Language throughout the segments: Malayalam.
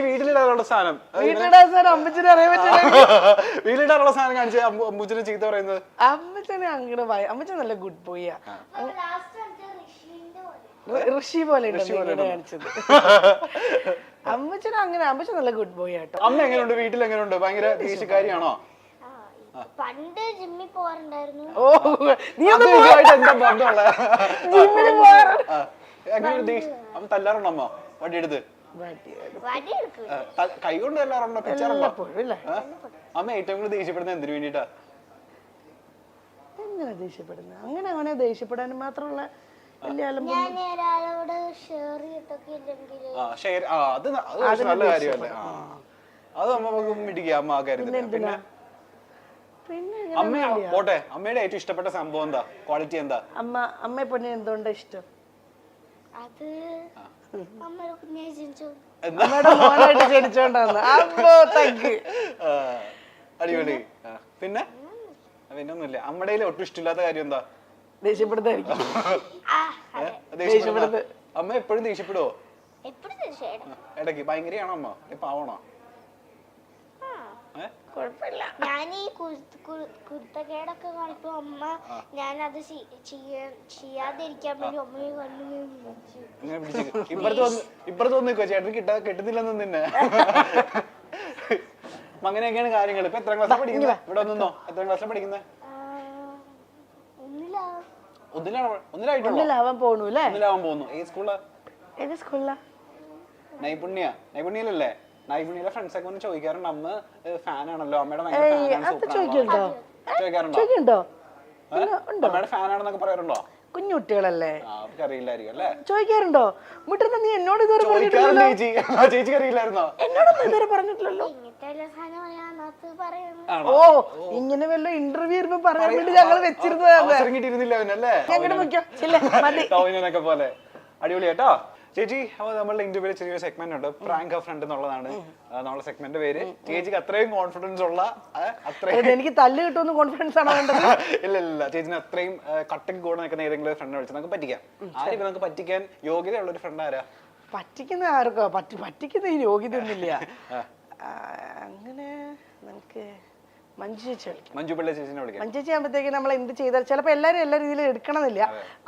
വീട്ടിലിടാനുള്ള സാധനം അമ്മച്ചിനെ അറിയാൻ പറ്റില്ല. വീട്ടിലിടാനുള്ള സാധനം കാണിച്ച് അമ്മൂച്ചിനെ ചീത്ത പറയുന്നത്. അമ്മച്ചനെ അങ്ങനെ അമ്മച്ചൻ നല്ല ഗുഡ് ബോയ്യാ. ഋഷി പോലെ കാണിച്ചത്. അമ്മച്ചൻ അങ്ങനെ അമ്മച്ചൻ നല്ല ഗുഡ് ബോയ് ആട്ടോ. അമ്മ എങ്ങനെയുണ്ട്? വീട്ടിൽ എങ്ങനെയുണ്ട്? ഭയങ്കര ദേഷ്യക്കാരിയാണോ? പണ്ട് ജിമ്മിൽ പോകാറുണ്ടായിരുന്നു. ഓ നീ എന്താ ബന്ധമുള്ള? ജിമ്മിൽ പോകാറ്? അമ്മ തല്ലാറുണ്ടോ? അമ്മ വടി എടുത്ത് കൈ കൊണ്ട് തല്ലാറുണ്ടോ? പിച്ചാറുണ്ടോ? അമ്മ ഏറ്റവും കൂടുതൽ ദേഷ്യപ്പെടുന്നത് എന്തിനു വേണ്ടിട്ടാ? എങ്ങനെ ദേഷ്യപ്പെടുന്നത്? അങ്ങനെ അവനെ ദേഷ്യപ്പെടാനും മാത്രമുള്ള വലിയ ഒരാളോട് അത് നല്ല കാര്യമല്ലേ? അത് നമുക്ക് മിടിക്കുക അമ്മ ആ കാര്യത്തിൽ. പിന്നെ അമ്മ പോട്ടെ, അമ്മയുടെ ഏറ്റവും ഇഷ്ടപ്പെട്ട സംഭവം എന്താ? ക്വാളിറ്റി എന്താ? അമ്മയെ പൊന്നെ എന്തുകൊണ്ടാ ഇഷ്ടം? അത് അമ്മയുടെ മോനായിട്ട് ജനിച്ചോണ്ടാന്ന്. അടിപൊളി. പിന്നെ പിന്നൊന്നുമില്ല. അമ്മയുടെ ഒട്ടും ഇഷ്ടമില്ലാത്ത കാര്യം എന്താ? ദേഷ്യപ്പെടുത്തായിരിക്കും. അമ്മ എപ്പോഴും ദേഷ്യപ്പെടുവോ? ഇടയ്ക്ക് ഭയങ്കരയാണോ അമ്മ? പാവണോ? ഞാൻ ഈ കുരുത്തക്കേടൊക്കെ കാണിപ്പോ അമ്മ ഞാനത് ചെയ്യാതിരിക്കാൻ വേണ്ടി അമ്മയെ ഇപ്പുറത്ത് വന്നിക്കോ, ചേട്ടൻ കിട്ടുന്നില്ലെന്ന് നിന്നെ. അങ്ങനെയൊക്കെയാണ് കാര്യങ്ങൾ. ഇപ്പൊ എത്രാം ക്ലാസ്സിൽ പഠിക്കുന്നത്? ഇവിടെ ഒന്നോ എത്രാം ക്ലാസ്സിൽ പഠിക്കുന്നത്? ഒന്നിലാവാൻ പോകുന്നു. ഏത് സ്കൂളാ? ഏത് സ്കൂളിലാ? നൈപുണ്യയിലല്ലേ? നൈപുണ്യയിലെ ഫ്രണ്ട്സ് ഒക്കെ ഒന്ന് ചോദിക്കാറുണ്ട്, അമ്മ ഫാൻ ആണല്ലോ, അമ്മയുടെ ചോദിക്കണ്ടോ? അമ്മയുടെ ഫാൻ ആണെന്നൊക്കെ പറയാറുണ്ടോ? കുഞ്ഞുകുട്ടികളല്ലേ, അറിയില്ലായിരിക്കും അല്ലേ? ചോദിക്കാറുണ്ടോ? മുട്ടത്ത് നീ എന്നോട് ഇതുവരെ ചേച്ചിക്ക് അറിയില്ലായിരുന്നോ? എന്നോടൊന്നും ഇതുവരെ പറഞ്ഞിട്ടില്ലല്ലോ. ഓ ഇങ്ങനെ വല്ല ഇന്റർവ്യൂ പറയാൻ വേണ്ടി ഞങ്ങൾ വെച്ചിരുന്നതൊക്കെ പോലെ. അടിപൊളി കേട്ടോ ചേച്ചി. അപ്പൊ നമ്മളുടെ ഇന്റർവ്യൂവിൽ ചെറിയൊരു സെഗ്മെന്റ് ഉണ്ട്, പ്രാങ്ക് ഓഫ് ഫ്രണ്ട് എന്നുള്ളതാണ് നമ്മളെ സെഗ്മെന്റ് പേര്. ചേച്ചിക്ക് അത്രയും കോൺഫിഡൻസ് ഉള്ള എനിക്ക് തല്ല് കിട്ടുമെന്ന് കോൺഫിഡൻസ് ആണോ? ഇല്ല, ചേച്ചിന് അത്രയും കട്ടക്ക് കൂടെ നിൽക്കുന്ന ഏതെങ്കിലും ഫ്രണ്ട് വിളിച്ച് നമുക്ക് പറ്റിക്കാം. ആരും നമുക്ക് പറ്റിക്കാൻ യോഗ്യതയുള്ള ഒരു ഫ്രണ്ട് ആരാ? പറ്റിക്കുന്ന ആർക്കോ? പറ്റിക്കുന്ന ഈ യോഗ്യത ഒന്നുമില്ല. അങ്ങനെ നമുക്ക് മഞ്ജു പിള്ള ചേച്ചിനെ വിളിക്കാം. മഞ്ജു ചേച്ചി ആകുമ്പോഴത്തേക്ക് നമ്മൾ എന്ത് ചെയ്താൽ ചിലപ്പോൾ എല്ലാവരും എല്ലാ രീതിയിലും എടുക്കണമെന്നില്ല.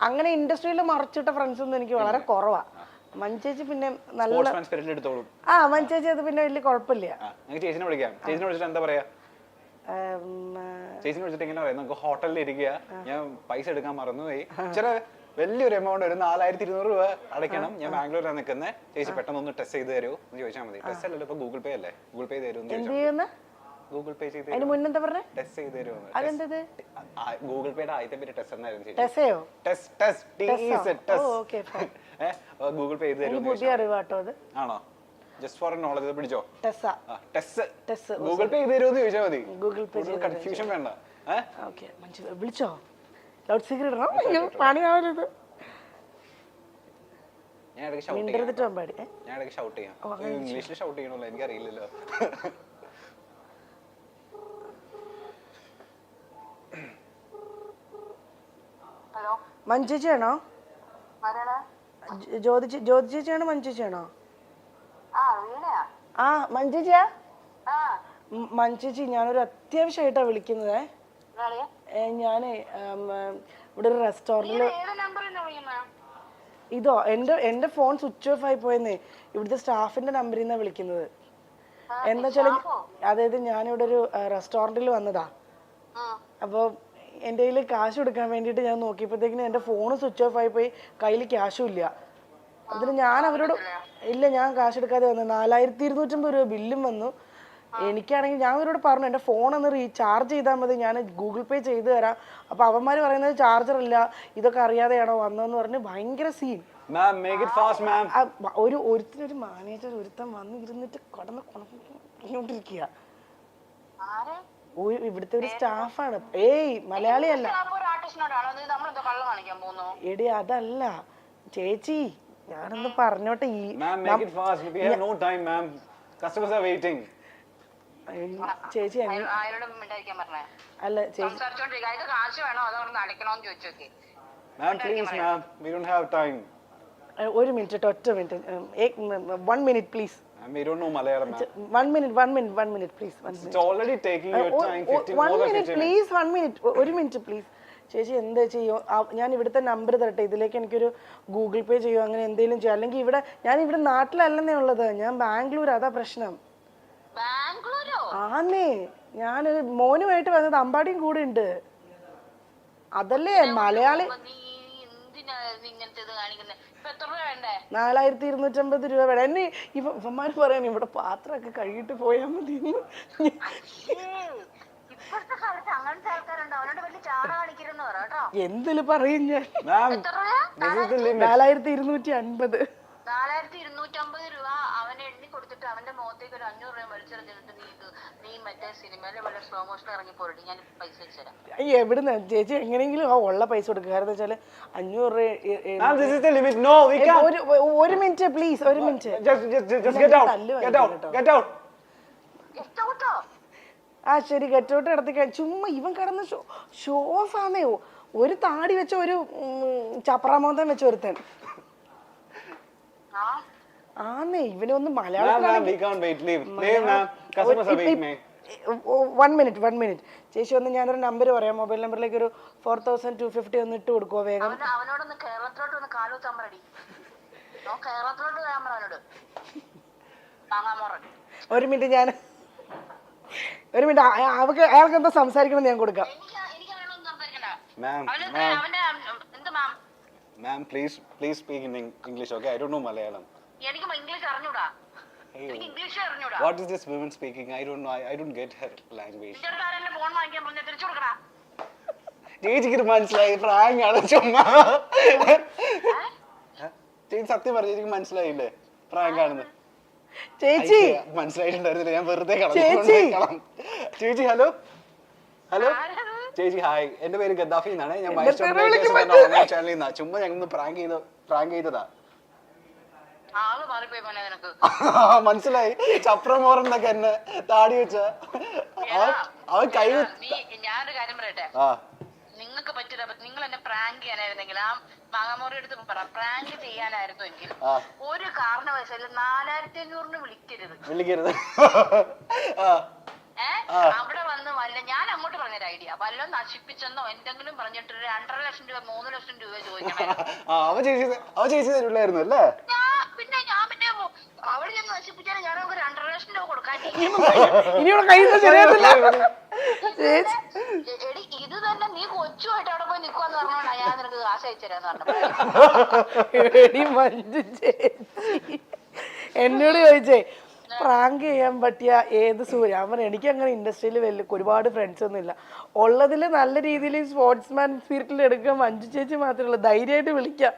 അങ്ങനെ ഇൻഡസ്ട്രിയിൽ മറച്ചിട്ട ഫ്രണ്ട്സ് ഒന്നും എനിക്ക് വളരെ കുറവാ. മഞ്ജേച്ചി പിന്നെ നല്ല മഞ്ജേച്ചി അത് പിന്നെ വലിയ കുഴപ്പമില്ല. ചേച്ചിനെ വിളിക്കാം. ചേച്ചിനെ വിളിച്ചിട്ട് എന്താ പറയാ? ചേച്ചിനെ വിളിച്ചിട്ട് എങ്ങനെ പറയാം? നമുക്ക് ഹോട്ടലിൽ ഇരിക്കുക, ഞാൻ പൈസ എടുക്കാൻ മറന്നുപോയി, ചില വലിയൊരു എമൗണ്ട്, ഒരു 4200 രൂപ അടയ്ക്കണം, ഞാൻ ബാംഗ്ലൂരിലാണ് നിൽക്കുന്നത്, ചേച്ചി പെട്ടെന്ന് ഒന്ന് ടെസ്റ്റ് ചെയ്ത് തരുമോ എന്ന് ചോദിച്ചാൽ മതി. ടെസ്റ്റ് അല്ലല്ലോ, ഇപ്പൊ ഗൂഗിൾ പേ അല്ലേ, ഗൂഗിൾ പേ തരുമോ? ഗൂഗിൾ പേ ചെയ്ത് ടെസ്റ്റ് ചെയ്ത് തരുമോ? ഗൂഗിൾ പേയുടെ ആദ്യത്തെ പേര് ടെസ്റ്റ് എന്നായിരുന്നു. ഗൂഗിൾ പേ ചെയ്ത് തരുമോ? ആണോ? ജസ്റ്റ് ഫോർ നോളജ് പിടിച്ചോ. ഗൂഗിൾ പേ ചെയ്ത് തരുമോ എന്ന് ചോദിച്ചാൽ മതി. ഗൂഗിൾ പേ കൺഫ്യൂഷൻ വേണ്ട. വിളിച്ചോ? ലൗഡ് സ്പീക്കർ ഇടണം. പണി ആവരുത്. ഞാൻ ഇടയ്ക്ക് ഷൗട്ട് ചെയ്യാം. ഇംഗ്ലീഷിൽ ഷൗട്ട് ചെയ്യണല്ലോ, എനിക്കറിയില്ലല്ലോ. മഞ്ജു ചേച്ചിയാണോ? ജ്യോതി ചേച്ചിയാണോ? മഞ്ജു ചേച്ചിയാണോ? ആ മഞ്ജു ചേച്ചിയാ? മഞ്ജു ചേച്ചി, ഞാനൊരു അത്യാവശ്യമായിട്ടാ വിളിക്കുന്നത്. ഞാനേ ഇവിടെ ഒരു റെസ്റ്റോറന്റില്. ഇതോ എന്റെ ഫോൺ സ്വിച്ച് ഓഫ് ആയി പോയെന്നേ. ഇവിടുത്തെ സ്റ്റാഫിന്റെ നമ്പറിൽ നിന്നാണ് വിളിക്കുന്നത്. എന്താ വെച്ചാല്, അതായത് ഞാനിവിടെ ഒരു റെസ്റ്റോറന്റിൽ വന്നതാ. അപ്പോൾ എൻ്റെ കയ്യിൽ കാശ് കൊടുക്കാൻ വേണ്ടിയിട്ട് ഞാൻ നോക്കിയപ്പോഴത്തേക്കിനും എൻ്റെ ഫോൺ സ്വിച്ച് ഓഫ് ആയി പോയി, കയ്യിൽ ക്യാഷും ഇല്ല. അതിന് ഞാൻ അവരോട് ഇല്ല, ഞാൻ കാശ് എടുക്കാതെ വന്നു. 4250 രൂപ ബില്ലും വന്നു. എനിക്കാണെങ്കിൽ ഞാൻ അവരോട് പറഞ്ഞു എൻ്റെ ഫോൺ ഒന്ന് റീചാർജ് ചെയ്താൽ മതി, ഞാൻ ഗൂഗിൾ പേ ചെയ്തു തരാം. അപ്പോൾ അവന്മാർ പറയുന്നത് ചാർജർ ഇല്ല, ഇതൊക്കെ അറിയാതെയാണോ വന്നതെന്ന് പറഞ്ഞ് ഭയങ്കര സീൻ. ഒരുത്തനൊരു മാനേജർ ഒരുത്തൻ വന്നിരുന്നിട്ട് കടന്ന് കൊണ്ടിരിക്കുക. ഇവിടുത്തെ ഒരു സ്റ്റാഫാണ്. ഏയ് മലയാളിയല്ല എടി, അതല്ല ചേച്ചി, ഞാനൊന്ന് പറഞ്ഞോട്ടെ. ചേച്ചി അല്ല ചേച്ചി, ഒരു മിനിറ്റ്, ഒറ്റ minute, 1 minute please. We don't know Malayalam, ma'am. 1 minute, please. 1 minute. It's already taking your time, 15 1 more than minute, 15 minutes. please. 1 minute. ഒരു മിനിറ്റ് പ്ലീസ്. ചേച്ചി എന്താ ചെയ്യോ? ഞാൻ ഇവിടുത്തെ നമ്പർ തരട്ടെ, ഇതിലേക്ക് എനിക്കൊരു ഗൂഗിൾ പേ ചെയ്യോ, അങ്ങനെ എന്തെങ്കിലും ചെയ്യോ? അല്ലെങ്കിൽ ഞാൻ ഇവിടെ നാട്ടിലല്ലെന്നേ ഉള്ളത്, ഞാൻ ബാംഗ്ലൂർ, അതാ പ്രശ്നം. ആന്നേ, ഞാനൊരു മോനുമായിട്ട് വന്നത്, അമ്പാടിയും കൂടെ ഉണ്ട്. അതല്ലേ മലയാളി. 4250 രൂപ വേണം. എന്നെ ഇവന്മാര് പറയാൻ ഇവിടെ പാത്രമൊക്കെ കഴുകിട്ട് പോയാൽ മതി. എന്തില് പറയും ഞാൻ. 4250. 4250 രൂപ അവനെ എണ്ണി കൊടുത്തിട്ട് അവന്റെ മുഖത്തേക്ക് ഒരു 500 രൂപ വലിച്ചെറിഞ്ഞിട്ട് നീ മറ്റേ സിനിമയിലെ വല്ല സ്ലോ മോഷൻ ഇറങ്ങി പോയിട്ട് ഞാൻ പൈസ വെച്ചുതരാം. എവിടുന്ന് ചേച്ചി എങ്ങനെയെങ്കിലും ഉള്ള പൈസ കൊടുക്കുക. കാരണം വെച്ചാല് 500 ഒരു മിനിറ്റ് പ്ലീസ്, ഒരു മിനിറ്റ്. ആ ശരി, ഗെറ്റൗട്ട് കിടത്തിക്കാൻ. ചുമ്മാ ഇവൻ കിടന്ന് ഷോ ഓഫ് ആന്നേ. ഒരു താടി വെച്ച ഒരു ചപ്രാമോന്തം വെച്ച ഒരുത്തൻ ആന്നേ. ഇവനൊന്ന് മലയാളം. 1 minute ചേച്ചി ഒന്ന് ഞാനൊരു നമ്പർ പറയാം. മൊബൈൽ നമ്പറിലേക്ക് ഒരു 4250 ഒന്ന് ഇട്ട് കൊടുക്കുവോ വേഗം? അവനോടൊന്ന് കേരളത്തിലോട്ട് ഒന്ന് കാലൂത്താൻ പറയടി. കേരളത്തിലോട്ട് വരാൻ പറ. ഒരു മിനിറ്റ്, അയാൾക്ക് എന്താ സംസാരിക്കണം ഞാൻ കൊടുക്കാം. Ma'am, please speak in English, okay? I don't know Malayalam. എനിക്ക് ഇംഗ്ലീഷ് അറിഞ്ഞൂടാ. എനിക്ക് ഇംഗ്ലീഷ് അറിഞ്ഞൂടാ. What is this woman speaking? I don't know. I don't get her language. നിന്റെ ഫോൺ വാങ്ങിക്കാൻ പറഞ്ഞ തിരിച്ചു കൊടുക്കടാ. ചേച്ചിക്ക് മനസ്സിലായി, പ്രാങ്ക് ആണ് ചുമ്മാ. ചേച്ചി സത്യം പറഞ്ഞു, ചേച്ചിക്ക് മനസ്സിലായില്ലേ പ്രാങ്ക് ആണെന്ന്? ചേച്ചി മനസ്സിലായിട്ടുണ്ടായിരുന്നില്ല, ഞാൻ വെറുതെ ചേച്ചി. ഹലോ ചേച്ചി, ഹായ്. എന്റെ പേര് ഗദ്ദാഫി എന്നാണ്. ഞാൻ ചാനലിൽ നിന്നാ. ചുമ്മാ ഞങ്ങൾ പ്രാങ്ക് ചെയ്തതാ. മനസ്സിലായി. ചപ്രമോറൻ എന്നൊക്കെ എന്നെ താടി വെച്ച അവൻ കൈ. ഞാനൊരു കാര്യം പറയട്ടെ, നിങ്ങൾക്ക് പറ്റില്ല. നിങ്ങൾ എന്നെ പ്രാങ്ക് ചെയ്യാനായിരുന്നെങ്കിൽ ആ മാങ്ങാമോറി എടുത്ത് പറ, പ്രാങ്ക് ചെയ്യാനായിരുന്നെങ്കിൽ ഒരു കാരണവശാലും 4500 വിളിക്കരുത്. അവിടെ വന്ന് ഞാൻ അങ്ങോട്ട് പറഞ്ഞൊരു ഐഡിയ, വല്ലതും നശിപ്പിച്ചെന്നോ എന്തെങ്കിലും പറഞ്ഞിട്ട് 2.5 ലക്ഷം രൂപ 3 ലക്ഷം രൂപ ചോദിക്കണം. പിന്നെ ഞാൻ അവിടെ ചെന്ന് നശിപ്പിച്ചാലും ഞാൻ നമുക്ക് 2.5 ലക്ഷം രൂപ കൊടുക്കാൻ. എടി ഇത് തന്നെ നീ കൊച്ചുമായിട്ട് അവിടെ പോയി നിക്കുവാന്ന് പറഞ്ഞോണ്ടാ ഞാൻ നിനക്ക് കാശ് അയച്ചുതരാന്ന് പറഞ്ഞു. എന്നോട് ചോദിച്ചേ പ്രാങ്ക് ചെയ്യാൻ പറ്റിയ ഏത് സൂര്യാമൻ. എനിക്ക് അങ്ങനെ ഇൻഡസ്ട്രിയിൽ ഒരുപാട് ഫ്രണ്ട്സ് ഒന്നും ഇല്ല. ഉള്ളതിൽ നല്ല രീതിയിൽ സ്പോർട്സ്മാൻ സ്പിരിറ്റിൽ എടുക്കാൻ മഞ്ജു ചേച്ചി മാത്രമേ ഉള്ളൂ. ധൈര്യമായിട്ട് വിളിക്കാം.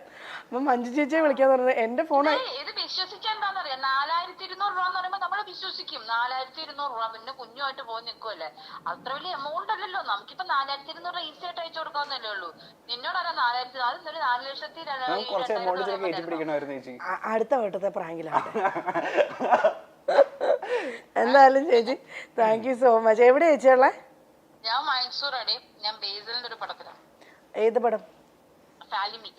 അപ്പൊ മഞ്ജു ചേച്ചിയെ വിളിക്കാന്ന് പറഞ്ഞത് എന്റെ ഫോൺ. ഇത് വിശ്വസിക്കാൻ എന്താണെന്നറിയാം, 4200 രൂപ എന്ന് പറയുമ്പോ നമ്മള് വിശ്വസിക്കും. 4200 രൂപ പിന്നെ കുഞ്ഞുമായിട്ട് പോയി നിൽക്കുമല്ലേ, അത്ര വലിയ എമൗണ്ട് അല്ലല്ലോ. നമുക്കിപ്പോ 4200 രൂപ ഈസി ആയിട്ട് അയച്ചു കൊടുക്കാവുന്നല്ലേ ഉള്ളൂ. നിന്നോടല്ല 4000, അത് 4,02,000. അടുത്ത വട്ടത്തെ പ്രാങ്കിലാണ്. എന്തായാലും ചേച്ചി താങ്ക് യു സോ മച്ച്. എവിടെ ചേച്ചിയുള്ളേ? ഞാൻ മൈസൂർ അടി. ഞാൻ ബേസിലിന്റെ ഒരു പടത്തിലാണ്. ഏത് പടം? ഫാലിമി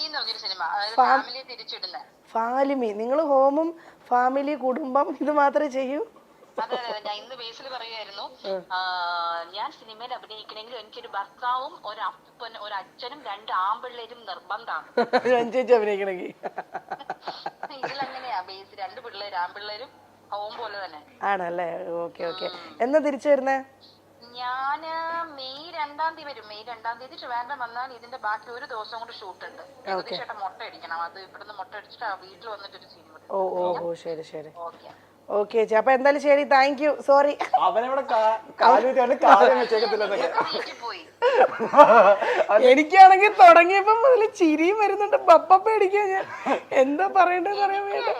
എന്ന് പറഞ്ഞൊരു സിനിമ, അതായത് ഫാമിലിയെ തിരിച്ചിടുന്ന. ഫാലിമി. നിങ്ങൾ ഹോമും ഫാമിലി കുടുംബം ഇത് മാത്രമേ ചെയ്യൂ? അതെ അതെ. ഞാൻ ഇന്ന് ബേസിൽ പറയുമായിരുന്നു, ഞാൻ സിനിമയിൽ അഭിനയിക്കണമെങ്കിൽ എനിക്കൊരു ഭർത്താവും ഒരു അപ്പനും ഒരു അച്ഛനും 2 ആൺപിള്ളേരും നിർബന്ധമാണ്. ചേച്ചി അഭിനയിക്കണമെങ്കിൽ ഇതിലങ്ങനെയാ ബേസ്. 2 പിള്ളേര്, ആൺപിള്ളേരും ഹോം പോലെ തന്നെ. ആണല്ലേ? Okay okay. എന്നാ തിരിച്ചു വരുന്നേ? ഞാന് മെയ് 2-ാം തീയതി വരും. മെയ് 2-ാം തീയതി ട്രിവാൻഡ്രം വന്നാൽ ഇതിന്റെ ബാക്കി ഒരു ദിവസം കൊണ്ട് ഷൂട്ട് ഉണ്ട്. ചേട്ടൻ മുട്ട അടിക്കണം. അത് ഇവിടുന്ന് മുട്ട അടിച്ചിട്ട് വീട്ടിൽ വന്നിട്ടൊരു സീൻ. ഓ ശരി ശരി. ഓക്കെ ചേച്ചി. അപ്പൊ എന്തായാലും ശരി, താങ്ക് യു. സോറി എനിക്കാണെങ്കിൽ തുടങ്ങിയപ്പോ മുതൽ ചിരിയും വരുന്നുണ്ട്. ബപ്പ പേടിക്കാ ഞാൻ. എന്താ പറയണ്ടെന്ന് അറിയാൻ വേണ്ടി.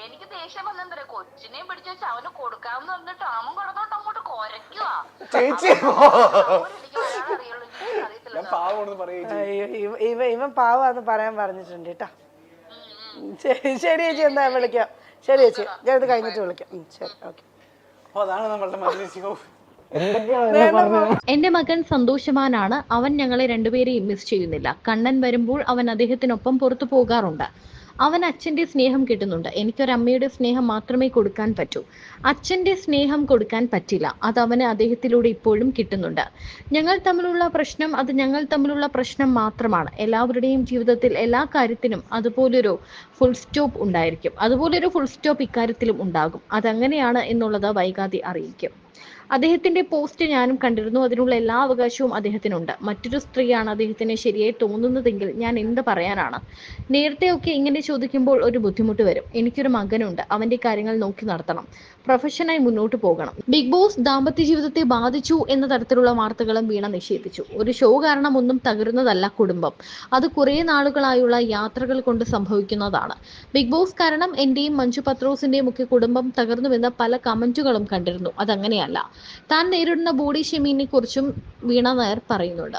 എനിക്ക് ദേഷ്യം വന്നെന്തോ, കൊച്ചിനെയും പിടിച്ചു വെച്ച് അവന് കൊടുക്കാമെന്ന് പറഞ്ഞിട്ട് അവൻ കിടന്നോട്ട് അങ്ങോട്ട് കൊരയ്ക്കുവാ. ഇവൻ പാവാന്ന് പറയാൻ പറഞ്ഞിട്ടുണ്ട് കേട്ടാ. ശരി ചേച്ചി, എന്താ വിളിക്കാം. ശരി ചേച്ചി, ഞാൻ ഇത് കഴിഞ്ഞിട്ട് വിളിക്കാം. ശരി ഓക്കെ. എന്റെ മകൻ സന്തോഷവാനാണ്. അവൻ ഞങ്ങളെ രണ്ടുപേരെയും മിസ് ചെയ്യുന്നില്ല. കണ്ണൻ വരുമ്പോൾ അവൻ അദ്ദേഹത്തിനൊപ്പം പുറത്തു പോകാറുണ്ട്. അവൻ അച്ഛൻ്റെ സ്നേഹം കിട്ടുന്നുണ്ട്. എനിക്കൊരമ്മയുടെ സ്നേഹം മാത്രമേ കൊടുക്കാൻ പറ്റൂ. അച്ഛൻ്റെ സ്നേഹം കൊടുക്കാൻ പറ്റില്ല. അത് അവന് അദ്ദേഹത്തിലൂടെ ഇപ്പോഴും കിട്ടുന്നുണ്ട്. ഞങ്ങൾ തമ്മിലുള്ള പ്രശ്നം അത് ഞങ്ങൾ തമ്മിലുള്ള പ്രശ്നം മാത്രമാണ്. എല്ലാവരുടെയും ജീവിതത്തിൽ എല്ലാ കാര്യത്തിനും അതുപോലൊരു ഫുൾ സ്റ്റോപ്പ് ഉണ്ടായിരിക്കും. അതുപോലൊരു ഫുൾ സ്റ്റോപ്പ് ഇക്കാര്യത്തിലും ഉണ്ടാകും. അതങ്ങനെയാണ് എന്നുള്ളത് വൈകാതെ അറിയിക്കും. അദ്ദേഹത്തിന്റെ പോസ്റ്റ് ഞാനും കണ്ടിരുന്നു. അതിനുള്ള എല്ലാ അവകാശവും അദ്ദേഹത്തിനുണ്ട്. മറ്റൊരു സ്ത്രീയാണ് അദ്ദേഹത്തിന് ശരിയായി തോന്നുന്നതെങ്കിൽ ഞാൻ എന്ത് പറയാനാണ്? നേരത്തെയൊക്കെ ഇങ്ങനെ ചോദിക്കുമ്പോൾ ഒരു ബുദ്ധിമുട്ട് വരും. എനിക്കൊരു മകനുണ്ട്. അവന്റെ കാര്യങ്ങൾ നോക്കി നടത്തണം. പ്രൊഫഷനായി മുന്നോട്ട് പോകണം. ബിഗ് ബോസ് ദാമ്പത്യ ജീവിതത്തെ ബാധിച്ചു എന്ന തരത്തിലുള്ള വാർത്തകളും വീണ നിഷേധിച്ചു. ഒരു ഷോ കാരണം ഒന്നും തകരുന്നതല്ല കുടുംബം. അത് കുറേ നാളുകളായുള്ള യാത്രകൾ കൊണ്ട് സംഭവിക്കുന്നതാണ്. ബിഗ് ബോസ് കാരണം എന്റെയും മഞ്ജു പത്രോസിന്റെയും ഒക്കെ കുടുംബം തകർന്നുവെന്ന പല കമന്റുകളും കണ്ടിരുന്നു. അതങ്ങനെയല്ല. താൻ നേരിടുന്ന ബോഡി ഷെയ്മിങ്ങിനെ കുറിച്ചും വീണ നായർ പറയുന്നുണ്ട്.